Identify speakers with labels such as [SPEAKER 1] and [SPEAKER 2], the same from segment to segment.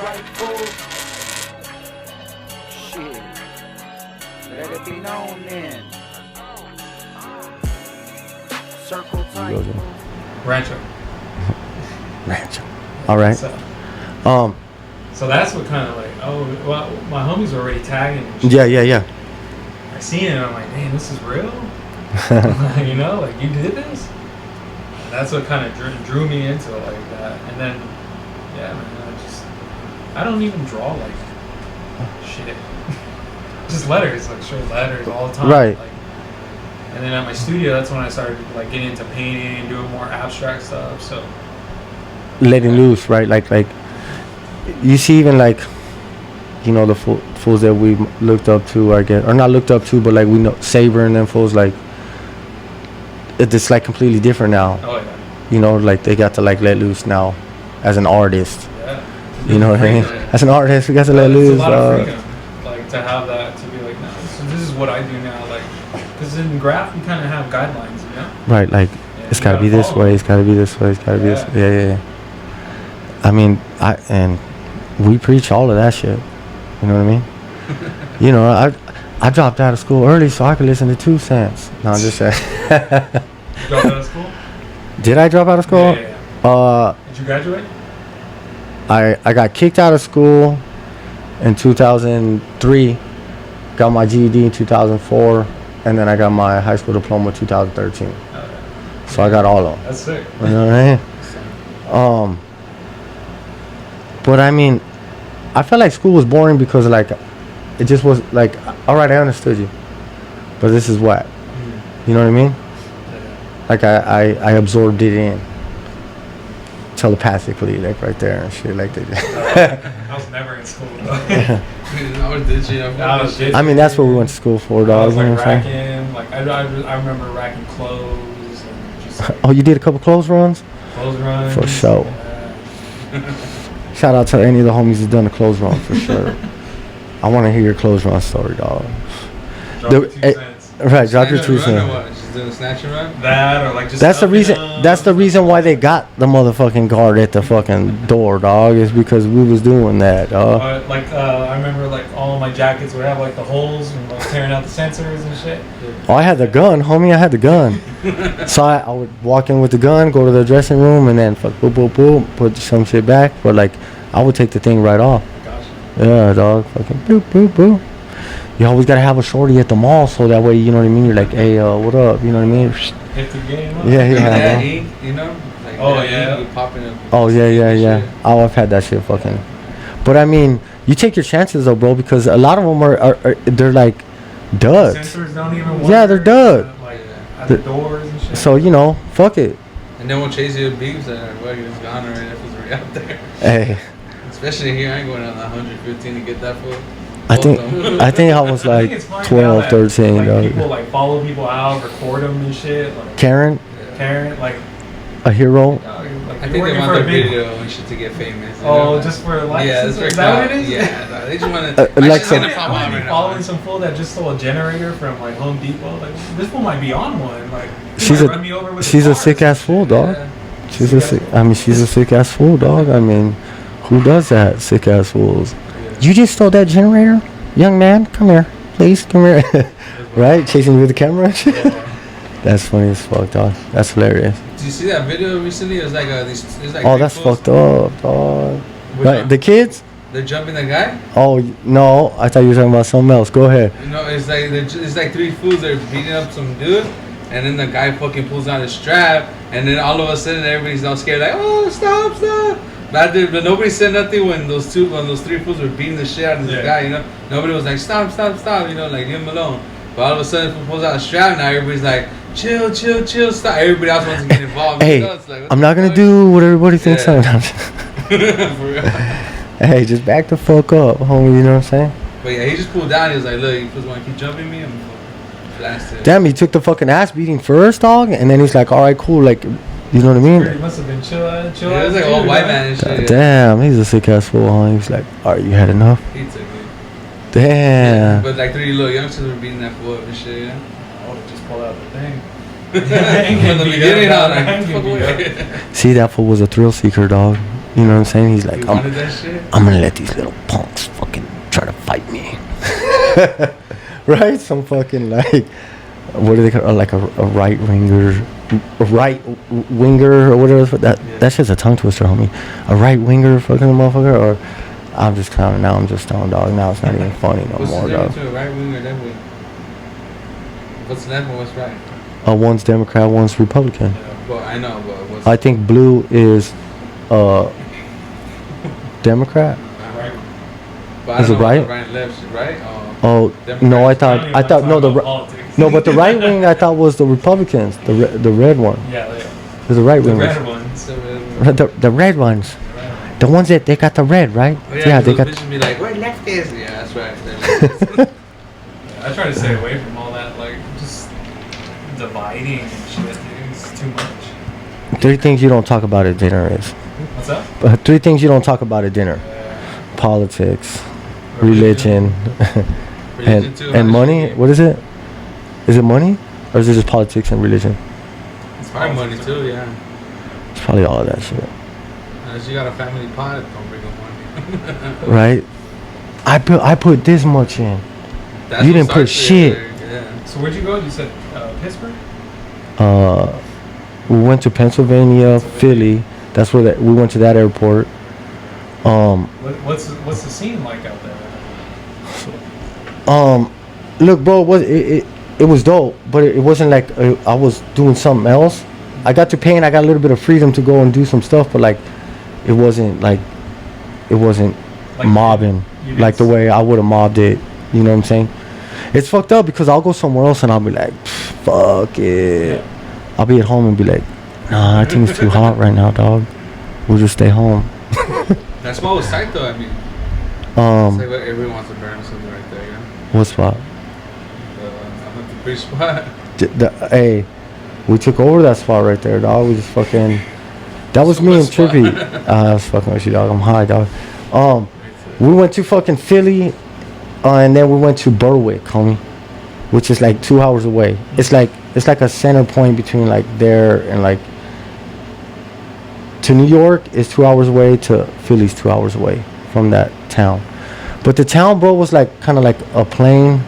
[SPEAKER 1] right, fool? Shit. Let it be known then. Circle tight.
[SPEAKER 2] Rancho.
[SPEAKER 3] All right.
[SPEAKER 2] So that's what kind of like, oh, well, my homies were already tagging and shit.
[SPEAKER 3] Yeah.
[SPEAKER 2] I seen it and I'm like, damn, this is real? You know, like, you did this? And that's what kind of drew me into it like that. And then, yeah, man, I don't even draw like shit. Just letters, like straight letters all the time.
[SPEAKER 3] Right.
[SPEAKER 2] Like, and then at my studio, that's when I started like getting into painting, doing more abstract stuff. So
[SPEAKER 3] letting loose, right? Like you see, even like, you know, the fools that we looked up to, I guess, or not looked up to, but like we know Saber and them fools, like it's like completely different now.
[SPEAKER 2] Oh yeah.
[SPEAKER 3] You know, like they got to like let loose now, as an artist.
[SPEAKER 2] Yeah.
[SPEAKER 3] You know what I mean? As an artist, we got to let loose.
[SPEAKER 2] It's a lot of freedom, like to have that, to be like, no, so this is what I do now, like, because in graph you kind of have guidelines, you know?
[SPEAKER 3] Right, like it's got to be this way, it's got to be this way, it's got to be this. Yeah. I mean, we preach all of that shit. You know what I mean? You know, I dropped out of school early so I could listen to 2Cents. No, I'm just saying.
[SPEAKER 2] You dropped out of school?
[SPEAKER 3] Did I drop out of school?
[SPEAKER 2] Yeah. Did you graduate?
[SPEAKER 3] I got kicked out of school in 2003, got my GED in 2004, and then I got my high school diploma in 2013. So I got all of them.
[SPEAKER 2] That's sick.
[SPEAKER 3] You know what I mean? But I mean, I felt like school was boring because like it just was like, all right, I understood you, but this is what, you know what I mean? Like I absorbed it in telepathically, like right there and shit, like that.
[SPEAKER 2] I was never in school though.
[SPEAKER 3] I mean, that's what we went to school for, dog.
[SPEAKER 2] I was like
[SPEAKER 3] you know
[SPEAKER 2] racking, like I remember racking clothes and just like,
[SPEAKER 3] oh, you did a couple clothes runs?
[SPEAKER 2] Clothes runs.
[SPEAKER 3] For sure.
[SPEAKER 2] Yeah.
[SPEAKER 3] Shout out to any of the homies who's done a clothes run for sure. I want to hear your clothes run story, dog.
[SPEAKER 2] Drop your 2 cents.
[SPEAKER 3] Right, drop your 2 cents.
[SPEAKER 4] Just doing a snatch and run?
[SPEAKER 2] That or like just.
[SPEAKER 3] That's the reason. That's the reason why they got the motherfucking guard at the fucking door, dog. Is because we was doing that, dog.
[SPEAKER 2] I remember like all of my jackets would have like the holes and like tearing out the sensors and shit.
[SPEAKER 3] Oh, I had the gun, homie. I had the gun. So I would walk in with the gun, go to the dressing room, and then fuck, boop, boop, boop, put some shit back. But like, I would take the thing right off.
[SPEAKER 2] Gotcha.
[SPEAKER 3] Yeah, dog. Fucking boop, boop, boop. You always gotta have a shorty at the mall, so that way, you know what I mean. You're like, hey, what up? You know what I mean?
[SPEAKER 2] Hit the game up.
[SPEAKER 3] Yeah.
[SPEAKER 4] You know? Like
[SPEAKER 2] oh yeah.
[SPEAKER 4] Popping up.
[SPEAKER 3] Oh yeah. Oh, I've had that shit, fucking. But I mean, you take your chances though, bro, because a lot of them are they're like duds.
[SPEAKER 2] Sensors don't even work.
[SPEAKER 3] Yeah, they're dud.
[SPEAKER 2] Like at the doors and shit.
[SPEAKER 3] So you know, fuck it.
[SPEAKER 4] And then we'll chase you with beeps and well, it's gone already. That was already out there.
[SPEAKER 3] Hey.
[SPEAKER 4] Especially here, I ain't going on 115 to get that full.
[SPEAKER 3] I think I was like 12, 13.
[SPEAKER 2] Like
[SPEAKER 3] dog.
[SPEAKER 2] people like follow people out, record them and shit. Like,
[SPEAKER 3] Karen,
[SPEAKER 2] like
[SPEAKER 3] a hero.
[SPEAKER 2] like
[SPEAKER 4] I think they want their video and shit to get famous.
[SPEAKER 2] Oh, know? Just for likes?
[SPEAKER 4] Yeah,
[SPEAKER 2] is that what it is?
[SPEAKER 4] Yeah, they just want to.
[SPEAKER 3] Like
[SPEAKER 2] I'm gonna be following some fool that just stole a generator from like Home Depot. Like this fool might be on one. Like run me over with
[SPEAKER 3] she's a sick ass fool, dog. Yeah. She's a sick ass fool, dog. I mean, who does that? Sick ass fools. You just stole that generator? Young man, come here. Please, come here. Right? Chasing me with the camera? That's funny as fuck, dog. That's hilarious.
[SPEAKER 4] Did you see that video recently? It was like
[SPEAKER 3] oh, that's fucked up, dog. Right, the kids?
[SPEAKER 4] They're jumping the guy?
[SPEAKER 3] Oh, no. I thought you were talking about something else. Go ahead.
[SPEAKER 4] No, it's like three fools that are beating up some dude. And then the guy fucking pulls out his strap. And then all of a sudden, everybody's all scared. Like, oh, stop. But nobody said nothing when those three fools were beating the shit out of this guy, you know. Nobody was like, stop, you know, like leave him alone. But all of a sudden, he pulls out a strap. Now everybody's like, chill, stop. Everybody else wants to get involved.
[SPEAKER 3] Hey,
[SPEAKER 4] like,
[SPEAKER 3] I'm not gonna do what everybody thinks I'm gonna
[SPEAKER 4] For real.
[SPEAKER 3] Hey, just back the fuck up, homie. You know what I'm saying?
[SPEAKER 4] But yeah, he just pulled down. He was like, look, you just want to keep jumping me? I'm blasted.
[SPEAKER 3] Damn, he took the fucking ass beating first, dog, and then he's like, all right, cool, like. You know what I mean?
[SPEAKER 2] He must have been chill.
[SPEAKER 4] Yeah, it was like old white man and shit.
[SPEAKER 3] Damn, he's a sick ass fool, huh? He was like, alright, you had enough?
[SPEAKER 4] He took it.
[SPEAKER 3] Damn.
[SPEAKER 4] Yeah, but like three little youngsters were beating that fool up and shit, yeah?
[SPEAKER 2] I would have just pulled out the thing.
[SPEAKER 4] From the beginning, I was like,
[SPEAKER 3] see, that fool was a thrill seeker, dog. You know what I'm saying? He's like,
[SPEAKER 4] You wanted that shit?
[SPEAKER 3] I'm gonna let these little punks fucking try to fight me. Right? Some fucking like, what do they call like a right winger, or whatever. That shit's a tongue twister, homie. A right winger, fucking motherfucker. Or I'm just clowning now. I'm just throwing dog. Now it's not even funny no
[SPEAKER 4] What's
[SPEAKER 3] more,
[SPEAKER 4] the
[SPEAKER 3] dog.
[SPEAKER 4] difference between a right wing or left wing? What's left and what's right?
[SPEAKER 3] One's Democrat, one's Republican.
[SPEAKER 4] Well, I know, but what's
[SPEAKER 3] I think blue is Democrat.
[SPEAKER 4] right? But I
[SPEAKER 3] Is
[SPEAKER 4] don't
[SPEAKER 3] it
[SPEAKER 4] know
[SPEAKER 3] right?
[SPEAKER 4] what the right and left is, right?
[SPEAKER 3] Oh
[SPEAKER 4] Democrats.
[SPEAKER 3] no, I
[SPEAKER 2] I don't even
[SPEAKER 3] thought no
[SPEAKER 2] wanna
[SPEAKER 3] the
[SPEAKER 2] talk about politics.
[SPEAKER 3] no, but the right wing I thought was the Republicans, the red one.
[SPEAKER 2] Yeah,
[SPEAKER 3] There's the right
[SPEAKER 2] the
[SPEAKER 3] wing.
[SPEAKER 2] red ones.
[SPEAKER 3] The red ones. The ones that they got the red, right?
[SPEAKER 4] Oh, yeah,
[SPEAKER 3] they
[SPEAKER 4] those
[SPEAKER 3] got.
[SPEAKER 4] bitches be like, where left is? Yeah, that's right.
[SPEAKER 2] I try to stay away from all that, like, just dividing and shit, dude. It's too much.
[SPEAKER 3] 3 things you don't talk about at dinner is.
[SPEAKER 2] What's up?
[SPEAKER 3] 3 things you don't talk about at dinner: politics, religion,
[SPEAKER 4] Religion too,
[SPEAKER 3] and money.
[SPEAKER 4] actually.
[SPEAKER 3] What is it? Is it money, or is it just politics and religion?
[SPEAKER 4] It's probably money too, yeah.
[SPEAKER 3] It's probably all of that shit,
[SPEAKER 4] Unless you got a family pot, don't bring up money.
[SPEAKER 3] right? I put this much in.
[SPEAKER 4] That's
[SPEAKER 3] You
[SPEAKER 4] what
[SPEAKER 3] didn't put
[SPEAKER 4] starts
[SPEAKER 3] shit.
[SPEAKER 4] it, yeah.
[SPEAKER 2] So where'd you go? You said Pittsburgh?
[SPEAKER 3] We went to Pennsylvania, Philly. That's where we went to that airport.
[SPEAKER 2] What's the scene like out there?
[SPEAKER 3] Look, bro, it was dope, but it wasn't like I was doing something else. I got to pay and I got a little bit of freedom to go and do some stuff, but like it wasn't like mobbing like the way I would have mobbed it. You know what I'm saying? It's fucked up because I'll go somewhere else and I'll be like, fuck it.
[SPEAKER 2] Yeah.
[SPEAKER 3] I'll be at home and be like, nah, I think it's too hot right now, dog. We'll just stay home.
[SPEAKER 4] That's what was tight though, I mean. It's like what everyone wants to burn something right there, yeah.
[SPEAKER 3] What spot?
[SPEAKER 4] I'm at the bridge spot.
[SPEAKER 3] Hey, we took over that spot right there, dog. We just fucking. That was
[SPEAKER 4] So
[SPEAKER 3] me
[SPEAKER 4] what
[SPEAKER 3] and
[SPEAKER 4] spot?
[SPEAKER 3] Trippy. I was fucking with you, dog. I'm high, dog. We went to fucking Philly, and then we went to Berwick, homie, which is like 2 hours away. It's like a center point between like there and like. To New York is 2 hours away. To Philly's 2 hours away from that town. But the town, bro, was like kind of like a plain.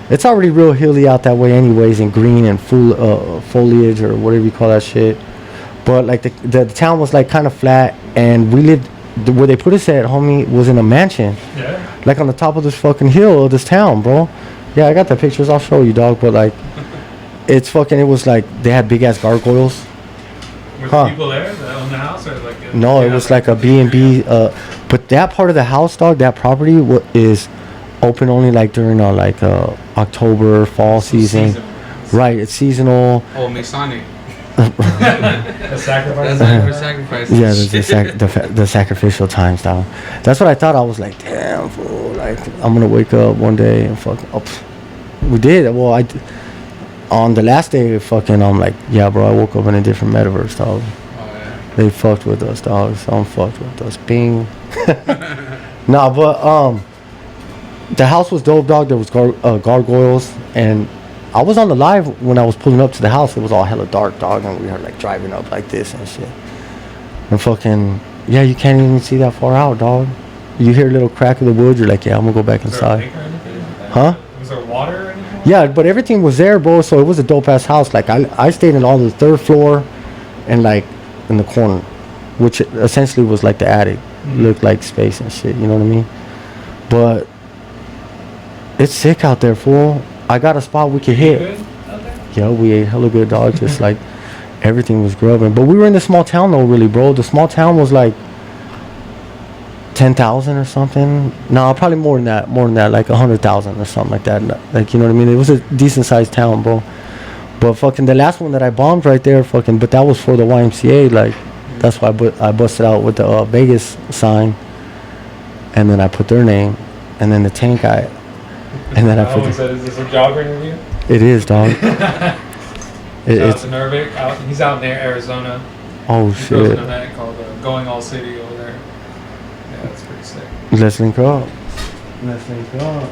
[SPEAKER 3] It's already real hilly out that way, anyways, and green and full foliage or whatever you call that shit. But like the town was like kind of flat, and we lived where they put us at, homie, was in a mansion,
[SPEAKER 2] Yeah.
[SPEAKER 3] like on the top of this fucking hill of this town, bro. Yeah, I got the pictures. I'll show you, dog. But like, it's fucking. It was like they had big ass gargoyles.
[SPEAKER 2] Were
[SPEAKER 3] Huh.
[SPEAKER 2] the people there that own the house or like?
[SPEAKER 3] No, it was like a B&B. But that part of the house, dog, that property is open only like during October, fall season. Right, it's seasonal.
[SPEAKER 4] Oh, Masonic.
[SPEAKER 2] The sacrifice.
[SPEAKER 4] That's like for sacrifice.
[SPEAKER 3] Yeah, the sacrificial times, dog. That's what I thought. I was like, damn, fool. Like, I'm gonna wake up one day and fucking. Oh, we did. Well, on the last day, fucking, I'm like, yeah, bro. I woke up in a different metaverse, dog.
[SPEAKER 4] Oh, yeah.
[SPEAKER 3] They fucked with us, dog. Some fucked with us. Bing. Nah, but the house was dope, dog. There was gargoyles, and I was on the live when I was pulling up to the house. It was all hella dark, dog, and we were like driving up like this and shit. And fucking, yeah, you can't even see that far out, dog. You hear a little crack of the wood, you're like, yeah, I'm gonna go back
[SPEAKER 2] Was there a
[SPEAKER 3] inside.
[SPEAKER 2] lake or anything?
[SPEAKER 3] Huh?
[SPEAKER 2] Was there water or anything?
[SPEAKER 3] Yeah, but everything was there, bro. So it was a dope ass house. Like I stayed in all the 3rd floor, and like in the corner, which essentially was like the attic. Looked like space and shit. You know what I mean? But it's sick out there, fool. I got a spot we could hit.
[SPEAKER 2] Good out there?
[SPEAKER 3] Yeah, we ate hella good, dog. Just like everything was grubbing. But we were in the small town though, really, bro. The small town was like 10,000 or something. No, probably more than that. Like 100,000 or something like that. Like, you know what I mean? It was a decent sized town, bro. But fucking the last one that I bombed right there, fucking. But that was for the YMCA. Like, that's why I busted out with the Vegas sign, and then I put their name, and then the tank guy, and then I
[SPEAKER 2] I
[SPEAKER 3] put.
[SPEAKER 2] always said, is this a jogger interview?
[SPEAKER 3] It is, dog.
[SPEAKER 2] Shout out
[SPEAKER 3] It's
[SPEAKER 2] to Nervik. He's out near Arizona.
[SPEAKER 3] oh
[SPEAKER 2] He throws an
[SPEAKER 3] shit.
[SPEAKER 2] event called Going All City over there. Yeah, that's pretty sick.
[SPEAKER 3] Let's link up. Let's link up.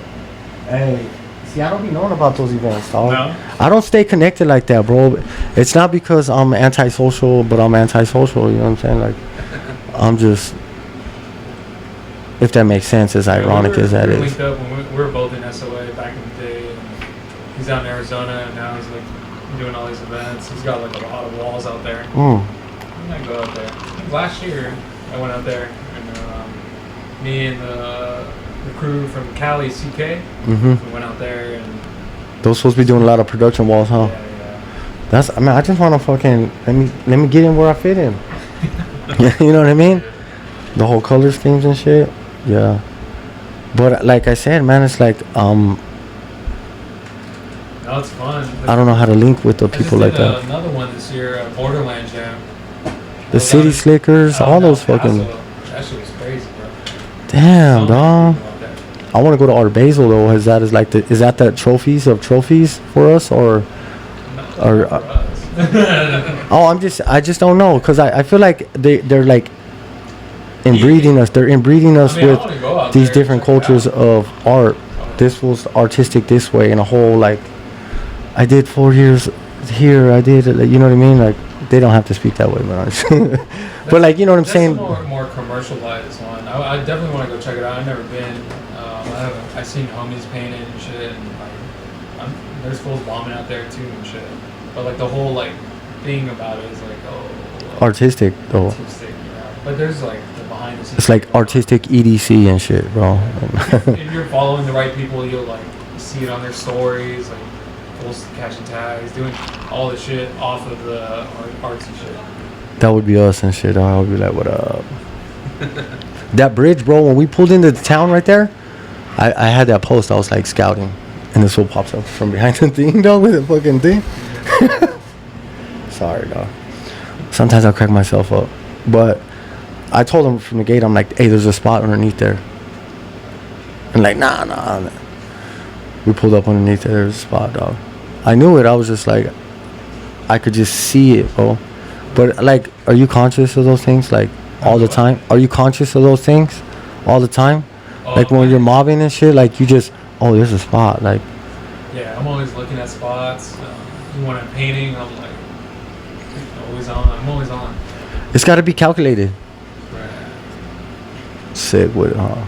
[SPEAKER 3] Hey, see, I don't be knowing about those events, dog.
[SPEAKER 2] No?
[SPEAKER 3] I don't stay connected like that, bro. It's not because I'm antisocial, but I'm antisocial. You know what I'm saying? Like, I'm just, if that makes sense, as ironic as that
[SPEAKER 2] we
[SPEAKER 3] is.
[SPEAKER 2] linked up when we were both in SOA back in the day. And he's out in Arizona, and now he's like doing all these events. He's got like a lot of walls out there.
[SPEAKER 3] Mm.
[SPEAKER 2] I might go out there. I think last year I went out there, and me and the crew from Cali, CK,
[SPEAKER 3] Mm-hmm.
[SPEAKER 2] we went out there, and
[SPEAKER 3] Those supposed to be doing a lot of production walls, huh?
[SPEAKER 2] yeah.
[SPEAKER 3] That's, I mean, I just want to fucking, let me get in where I fit in. You know what I mean? The whole color schemes and shit. Yeah. But like I said, man, it's like,
[SPEAKER 2] No, it's fun.
[SPEAKER 3] I don't know how to link with the
[SPEAKER 2] I just
[SPEAKER 3] people
[SPEAKER 2] did
[SPEAKER 3] like that.
[SPEAKER 2] another one this year, Borderland Jam.
[SPEAKER 3] The City Slickers,
[SPEAKER 2] Out
[SPEAKER 3] all
[SPEAKER 2] in El
[SPEAKER 3] those fucking,
[SPEAKER 2] Paso. That shit was crazy, bro.
[SPEAKER 3] damn,
[SPEAKER 2] So many
[SPEAKER 3] dog.
[SPEAKER 2] people out there.
[SPEAKER 3] I want to go to Art Basel though. Is that the trophies of trophies for us or?
[SPEAKER 2] Not
[SPEAKER 3] Or,
[SPEAKER 2] for us.
[SPEAKER 3] Oh, I just don't know, because I feel like they're like inbreeding us. They're inbreeding us
[SPEAKER 2] I mean, I
[SPEAKER 3] with
[SPEAKER 2] wanna go out
[SPEAKER 3] these
[SPEAKER 2] there,
[SPEAKER 3] different
[SPEAKER 2] check it
[SPEAKER 3] cultures
[SPEAKER 2] out.
[SPEAKER 3] of art. This was artistic this way, and a whole like, I did 4 years here. I did, you know what I mean? Like, they don't have to speak that way, but like, you know what I'm
[SPEAKER 2] That's
[SPEAKER 3] saying?
[SPEAKER 2] a more commercialized one. I definitely want to go check it out. I've never been. I've seen homies paint it and shit, and like, there's fools bombing out there too and shit. But like the whole like thing about it is like,
[SPEAKER 3] Artistic though.
[SPEAKER 2] artistic, yeah. But there's like the behind the scenes.
[SPEAKER 3] It's like artistic EDC and shit, bro.
[SPEAKER 2] If you're following the right people, you'll like see it on their stories, like fools catching tags, doing all the shit off of the artsy shit.
[SPEAKER 3] That would be us and shit. I would be like, what up? That bridge, bro, when we pulled into the town right there, I had that post. I was like scouting, and this fool pops up from behind the thing, dog, with the fucking thing. Sorry, dog. Sometimes I crack myself up. But I told him from the gate, I'm like, hey, there's a spot underneath there. And like, nah. We pulled up underneath there, there's a spot, dog. I knew it. I was just like, I could just see it, bro. But like, are you conscious of those things, like, all the time? Are you conscious of those things all the time? Like when you're mobbing and shit, like you just, oh, there's a spot, like.
[SPEAKER 2] Yeah, I'm always looking at spots. When I'm painting, I'm like always on. I'm always on.
[SPEAKER 3] It's got to be calculated.
[SPEAKER 2] Right.
[SPEAKER 3] Sick with it, huh?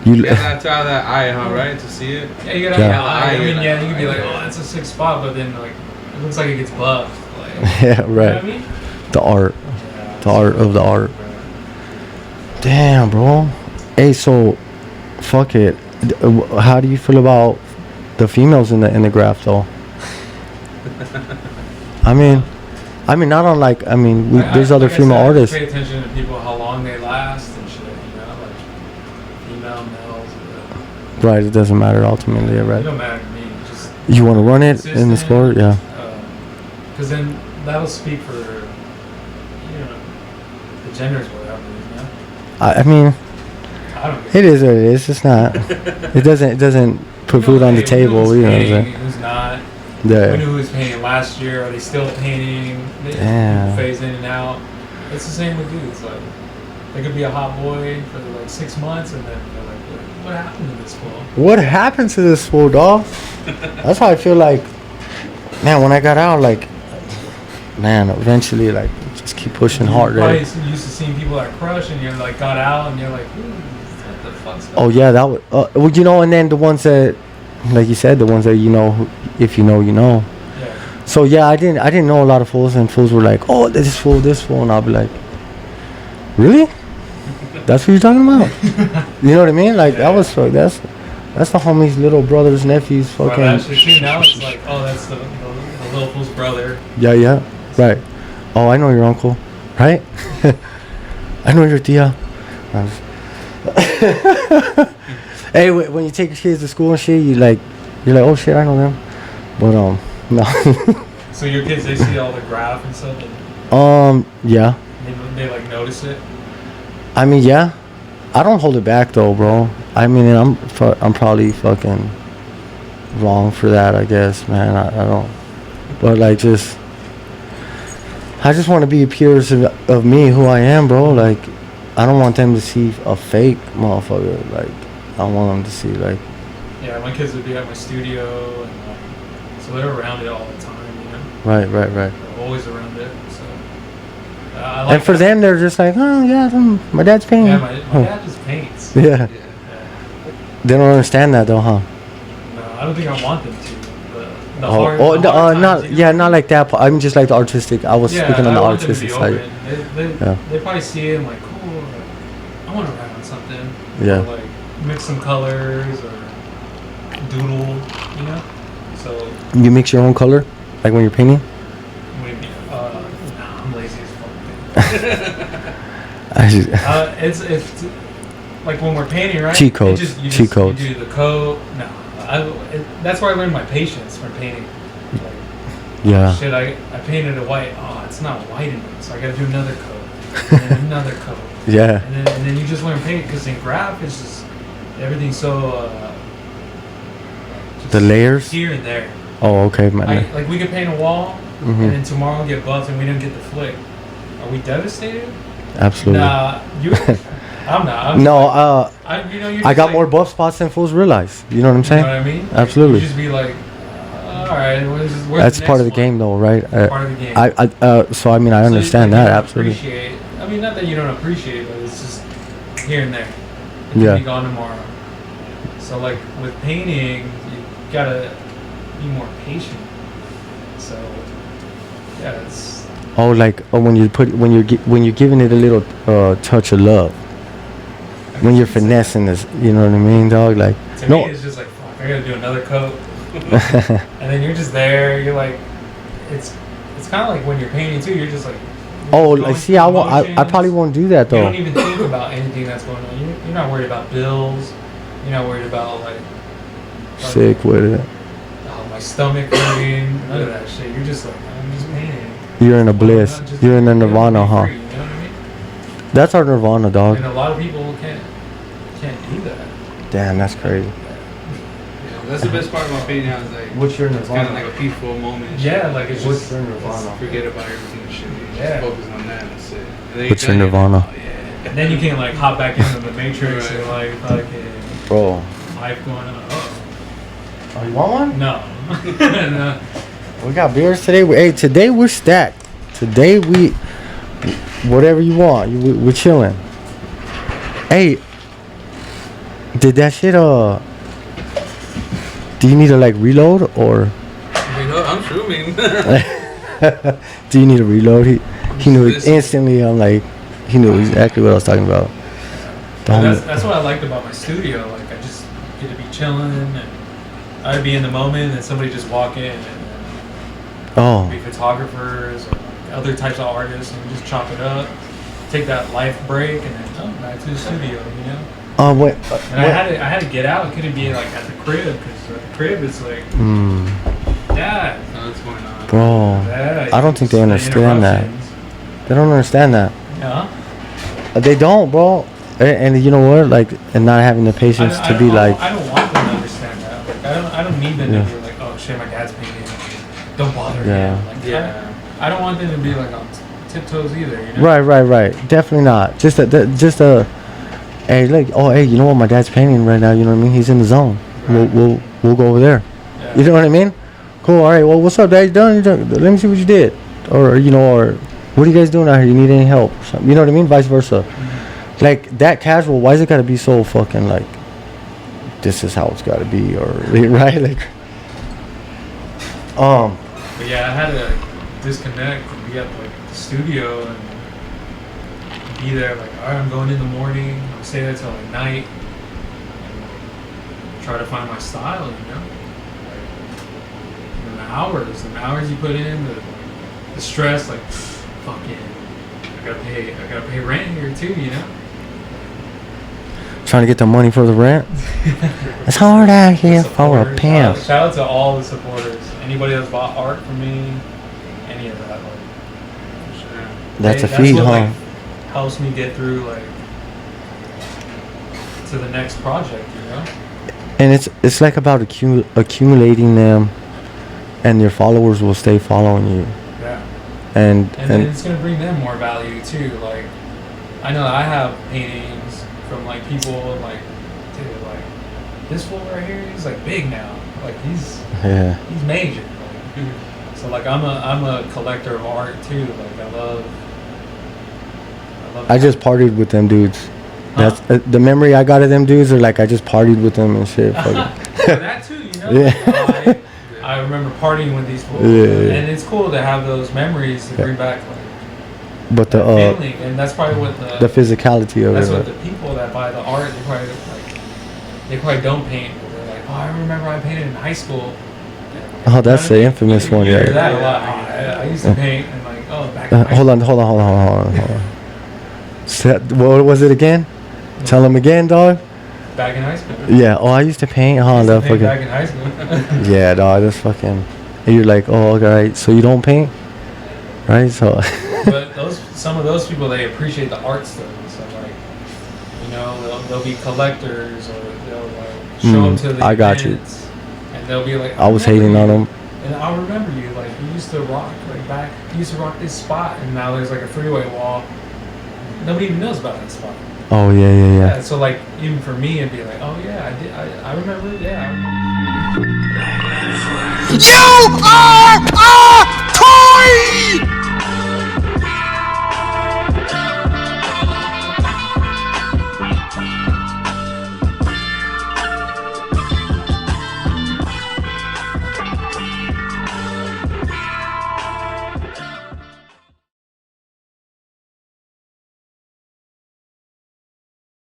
[SPEAKER 4] You have to have that eye, huh? Right, to see it.
[SPEAKER 2] Yeah, you gotta
[SPEAKER 3] Yeah.
[SPEAKER 2] have eye. I mean, yeah, you can be like, oh, that's a sick spot, but then like it looks like it gets buffed. Like,
[SPEAKER 3] Yeah,
[SPEAKER 2] you know
[SPEAKER 3] right.
[SPEAKER 2] what I mean?
[SPEAKER 3] The art.
[SPEAKER 2] Yeah,
[SPEAKER 3] The art of the art.
[SPEAKER 2] Right.
[SPEAKER 3] Damn, bro. Hey, so, fuck it. How do you feel about the females in the graph, though? I mean, not on like. I mean, there's other
[SPEAKER 2] like I
[SPEAKER 3] female
[SPEAKER 2] said, I
[SPEAKER 3] artists.
[SPEAKER 2] pay attention to people, how long they last and shit. You know, like female, males.
[SPEAKER 3] Right. It doesn't matter ultimately,
[SPEAKER 2] It
[SPEAKER 3] right?
[SPEAKER 2] don't matter to me. Just
[SPEAKER 3] You want to run it in the
[SPEAKER 2] consistent,
[SPEAKER 3] sport, yeah.
[SPEAKER 2] Because then that'll speak for the genders, whatever. You know.
[SPEAKER 3] I mean,
[SPEAKER 2] I don't.
[SPEAKER 3] it is what it is. It's not. It doesn't put food on the table. You know what I'm saying?
[SPEAKER 2] Who's not?
[SPEAKER 3] Yeah.
[SPEAKER 2] We knew who was painting last year. Are they still painting?
[SPEAKER 3] Damn.
[SPEAKER 2] People phase in and out. It's the same with dudes. Like, they could be a hot boy for like 6 months, and then they're like, what happened to this fool?
[SPEAKER 3] What happened to this fool, dog? That's how I feel like, man, when I got out, like, man, eventually, like, just keep pushing harder.
[SPEAKER 2] Probably used to seeing people that crush, and you're like, got out, and you're like, what the fuck's that?
[SPEAKER 3] Oh, yeah, that was, well, you know, and then the ones that, like you said, the ones that you know, if you know, you know.
[SPEAKER 2] Yeah.
[SPEAKER 3] So, yeah, I didn't know a lot of fools, and fools were like, oh, this fool, and I'll be like, really? That's what you're talking about? You know what I mean? Like,
[SPEAKER 2] Yeah.
[SPEAKER 3] that's the homie's little brother's nephew's
[SPEAKER 2] Well,
[SPEAKER 3] fucking.
[SPEAKER 2] actually, see, now it's like, oh, that's the little fool's brother.
[SPEAKER 3] Yeah, right. Oh, I know your uncle, right? I know your tia. Hey, when you take your kids to school and shit, you're like, oh shit, I know them. But no.
[SPEAKER 2] So your kids, they see all the graph and stuff, and
[SPEAKER 3] Yeah.
[SPEAKER 2] they like notice it.
[SPEAKER 3] I mean, yeah. I don't hold it back though, bro. I mean, I'm probably fucking wrong for that, I guess, man. I don't. But like, I just want to be peers of me, who I am, bro. Like, I don't want them to see a fake motherfucker. Like, I want them to see, like.
[SPEAKER 2] Yeah, my kids would be at my studio, and so they're around it all the time, you know.
[SPEAKER 3] Right.
[SPEAKER 2] They're always around it. So I like
[SPEAKER 3] And for
[SPEAKER 2] that.
[SPEAKER 3] them, they're just like, oh yeah, my dad's painting.
[SPEAKER 2] Yeah, my dad just paints.
[SPEAKER 3] Yeah.
[SPEAKER 2] Yeah.
[SPEAKER 3] They don't understand that though, huh?
[SPEAKER 2] No, I don't think I want them to. The
[SPEAKER 3] Oh,
[SPEAKER 2] hard,
[SPEAKER 3] oh,
[SPEAKER 2] the hard
[SPEAKER 3] not
[SPEAKER 2] times, you
[SPEAKER 3] yeah,
[SPEAKER 2] know?
[SPEAKER 3] not like that. But I'm just like the artistic. I was speaking on
[SPEAKER 2] I
[SPEAKER 3] the
[SPEAKER 2] want them to
[SPEAKER 3] artistic
[SPEAKER 2] be
[SPEAKER 3] side.
[SPEAKER 2] open.
[SPEAKER 3] Yeah.
[SPEAKER 2] They probably see it and like, cool. Like, I want to write on something.
[SPEAKER 3] Yeah.
[SPEAKER 2] Or like mix some colors or doodle, you know. So
[SPEAKER 3] You mix your own color, like when you're painting.
[SPEAKER 2] what do you mean? Nah, I'm lazy as fuck.
[SPEAKER 3] I just,
[SPEAKER 2] It's like when we're painting, right?
[SPEAKER 3] Cheat codes.
[SPEAKER 2] You
[SPEAKER 3] Cheat codes.
[SPEAKER 2] You do the coat. No, that's where I learned my patience from painting. Like,
[SPEAKER 3] yeah.
[SPEAKER 2] shit, I painted it white. Oh, it's not white enough, so I got to do another coat, and then another coat,
[SPEAKER 3] Yeah.
[SPEAKER 2] and then you just learn paint because in graph it's just everything's so. Just
[SPEAKER 3] The layers.
[SPEAKER 2] here and there.
[SPEAKER 3] Oh, okay, man.
[SPEAKER 2] Like we could paint a wall,
[SPEAKER 3] Mhm.
[SPEAKER 2] and then tomorrow get buffed, and we didn't get the flick. Are we devastated?
[SPEAKER 3] Absolutely.
[SPEAKER 2] Nah, you. I'm not. I'm
[SPEAKER 3] No,
[SPEAKER 2] you're
[SPEAKER 3] I
[SPEAKER 2] just
[SPEAKER 3] got
[SPEAKER 2] like,
[SPEAKER 3] more buff spots than fools realize. You know what I'm
[SPEAKER 2] You
[SPEAKER 3] saying?
[SPEAKER 2] know what I mean?
[SPEAKER 3] Absolutely.
[SPEAKER 2] You just be like, all right, where's
[SPEAKER 3] That's
[SPEAKER 2] the
[SPEAKER 3] part of the
[SPEAKER 2] next one?
[SPEAKER 3] game, though, right?
[SPEAKER 2] Part of the game.
[SPEAKER 3] So I mean, I
[SPEAKER 2] So
[SPEAKER 3] understand
[SPEAKER 2] you
[SPEAKER 3] that
[SPEAKER 2] don't
[SPEAKER 3] absolutely.
[SPEAKER 2] Appreciate. I mean, not that you don't appreciate, but it's just here and there. It can
[SPEAKER 3] Yeah.
[SPEAKER 2] be gone tomorrow. So like with painting, you gotta be more patient. So yeah, it's.
[SPEAKER 3] Oh, like when you're giving it a little touch of love. When you're finessing this, you know what I mean, dog? Like,
[SPEAKER 2] To
[SPEAKER 3] no.
[SPEAKER 2] me, it's just like, fuck, I gotta do another coat. And then you're just there. You're like, it's kind of like when you're painting too. You're just like.
[SPEAKER 3] Oh,
[SPEAKER 2] going
[SPEAKER 3] like, see,
[SPEAKER 2] through
[SPEAKER 3] I
[SPEAKER 2] emotions.
[SPEAKER 3] probably won't do that
[SPEAKER 2] You
[SPEAKER 3] though.
[SPEAKER 2] don't even think about anything that's going on. You're not worried about bills. You're not worried about like.
[SPEAKER 3] Sick with it.
[SPEAKER 2] Oh, my stomach hurting. None of that shit. You're just like, I'm just painting.
[SPEAKER 3] You're in a bliss.
[SPEAKER 2] Just-
[SPEAKER 3] You're in the
[SPEAKER 2] you know,
[SPEAKER 3] nirvana,
[SPEAKER 2] be
[SPEAKER 3] huh?
[SPEAKER 2] free, you know what I mean?
[SPEAKER 3] That's our nirvana, dog.
[SPEAKER 2] And a lot of people can't do that.
[SPEAKER 3] Damn, that's crazy.
[SPEAKER 4] Yeah, that's the best part about painting. Is like
[SPEAKER 3] What's your
[SPEAKER 4] it's kind of like a peaceful moment. and
[SPEAKER 2] Yeah,
[SPEAKER 4] shit.
[SPEAKER 2] like it's
[SPEAKER 3] What's
[SPEAKER 2] just.
[SPEAKER 3] your nirvana?
[SPEAKER 4] Forget about everything and shit. You
[SPEAKER 2] Yeah.
[SPEAKER 4] just focus on that and that's it. And then
[SPEAKER 3] What's
[SPEAKER 4] you're
[SPEAKER 3] your
[SPEAKER 4] done,
[SPEAKER 3] nirvana?
[SPEAKER 4] you're like, oh, yeah.
[SPEAKER 2] And then you can like hop back into the matrix
[SPEAKER 4] Right.
[SPEAKER 2] and like fucking
[SPEAKER 3] Bro.
[SPEAKER 2] life going on.
[SPEAKER 3] Oh, you want one?
[SPEAKER 2] No. No.
[SPEAKER 3] We got beers today. Hey, today we're stacked. Today we, whatever you want, we're chilling. Hey, did that shit, do you need to like reload or?
[SPEAKER 4] You know, I'm shrooming.
[SPEAKER 3] Do you need a reload? He knew it instantly. I'm like, he knew exactly what I was talking about.
[SPEAKER 2] That's what I liked about my studio. Like I just get to be chilling and I'd be in the moment and somebody just walk in and
[SPEAKER 3] Oh,
[SPEAKER 2] be photographers or other types of artists and just chop it up, take that life break and then come back to the studio, you know.
[SPEAKER 3] what?
[SPEAKER 2] And I had to get out. It couldn't be like at the crib because at the crib it's like, Dad,
[SPEAKER 4] What's going on?
[SPEAKER 3] Bro,
[SPEAKER 2] Dad,
[SPEAKER 3] I don't think they
[SPEAKER 2] the
[SPEAKER 3] understand that.
[SPEAKER 2] interruptions.
[SPEAKER 3] They don't understand that.
[SPEAKER 2] Yeah.
[SPEAKER 3] They don't, bro. And you know what? Like, and not having the patience to be like,
[SPEAKER 2] I don't want them to understand that. Like, I don't need them
[SPEAKER 3] Yeah.
[SPEAKER 2] to be like, oh shit, my dad's painting. Don't bother
[SPEAKER 3] Yeah.
[SPEAKER 2] him. Like,
[SPEAKER 4] Yeah.
[SPEAKER 2] I don't want them to be like on tiptoes either. You know.
[SPEAKER 3] right. Definitely not. Just a. Hey, look. Oh, hey, you know what? My dad's painting right now. You know what I mean? He's in the zone.
[SPEAKER 2] Right.
[SPEAKER 3] We'll go over there.
[SPEAKER 2] Yeah.
[SPEAKER 3] You know what I mean? Cool. All right. Well, what's up, Dad? You done? Let me see what you did. Or or what are you guys doing out here? You need any help? Or something. You know what I mean? Vice versa.
[SPEAKER 2] Mm-hmm.
[SPEAKER 3] Like that casual. Why is it gotta be so fucking like? This is how it's gotta be, or right? Like.
[SPEAKER 2] But yeah, I had to disconnect and be at like the studio and be there. Like, all right, I'm going in the morning. I'll stay there till like night and try to find my style. You know. Like, and the hours you put in, the stress. Like, fucking, I gotta pay rent here too. You know.
[SPEAKER 3] Trying to get the money for the rent. It's hard out here
[SPEAKER 2] The
[SPEAKER 3] for a
[SPEAKER 2] supporters.
[SPEAKER 3] pimp.
[SPEAKER 2] Shout out to all the supporters. Anybody that's bought art from me, any of that. Like, for sure.
[SPEAKER 3] That's a
[SPEAKER 2] That's
[SPEAKER 3] feed,
[SPEAKER 2] what,
[SPEAKER 3] huh?
[SPEAKER 2] like, helps me get through like to the next project, you know.
[SPEAKER 3] And it's like about accumulating them, and your followers will stay following you.
[SPEAKER 2] Yeah.
[SPEAKER 3] And
[SPEAKER 2] And it's gonna bring them more value too. Like, I know I have paintings from like people like, dude, like this fool right here, he's like big now. Like he's major. Like, so like I'm a collector of art too. Like I love love
[SPEAKER 3] I
[SPEAKER 2] that.
[SPEAKER 3] just partied with them dudes.
[SPEAKER 2] Huh?
[SPEAKER 3] That's the memory I got of them dudes. Are like I just partied with them and shit. Fuck it.
[SPEAKER 2] Well, that too, you know.
[SPEAKER 3] Yeah.
[SPEAKER 2] Like, I remember partying with these fools,
[SPEAKER 3] Yeah.
[SPEAKER 2] and it's cool to have those memories to bring back like
[SPEAKER 3] But the
[SPEAKER 2] that feeling, and that's probably what
[SPEAKER 3] the physicality of
[SPEAKER 2] that's
[SPEAKER 3] it.
[SPEAKER 2] what the people that buy the art they probably don't paint. But they're like, oh, I remember I painted in high school.
[SPEAKER 3] Oh, that's the infamous
[SPEAKER 2] You
[SPEAKER 3] one,
[SPEAKER 2] hear
[SPEAKER 3] yeah.
[SPEAKER 2] that a lot. I used to paint and like, oh, back in high
[SPEAKER 3] Hold on. What was it again? Tell him again, dog.
[SPEAKER 2] back in high school.
[SPEAKER 3] Yeah. Oh, I used to paint.
[SPEAKER 2] I used
[SPEAKER 3] That
[SPEAKER 2] to paint back
[SPEAKER 3] fucking.
[SPEAKER 2] in high school.
[SPEAKER 3] Yeah, dog. That's fucking. And you're like, oh, okay. So you don't paint, right? So.
[SPEAKER 2] But some of those people, they appreciate the art still. So like, you know, they'll be collectors, or they'll like show them to the
[SPEAKER 3] I got you.
[SPEAKER 2] events, and they'll be like,
[SPEAKER 3] I was
[SPEAKER 2] remember
[SPEAKER 3] hating on
[SPEAKER 2] you.
[SPEAKER 3] them.
[SPEAKER 2] And I'll remember you, like you used to rock you used to rock this spot, and now there's like a freeway wall. Nobody even knows about that spot.
[SPEAKER 3] Oh yeah.
[SPEAKER 2] Yeah, so like even for me, it'd be like, oh yeah, I remember. Yeah. I remember.
[SPEAKER 5] You are a toy!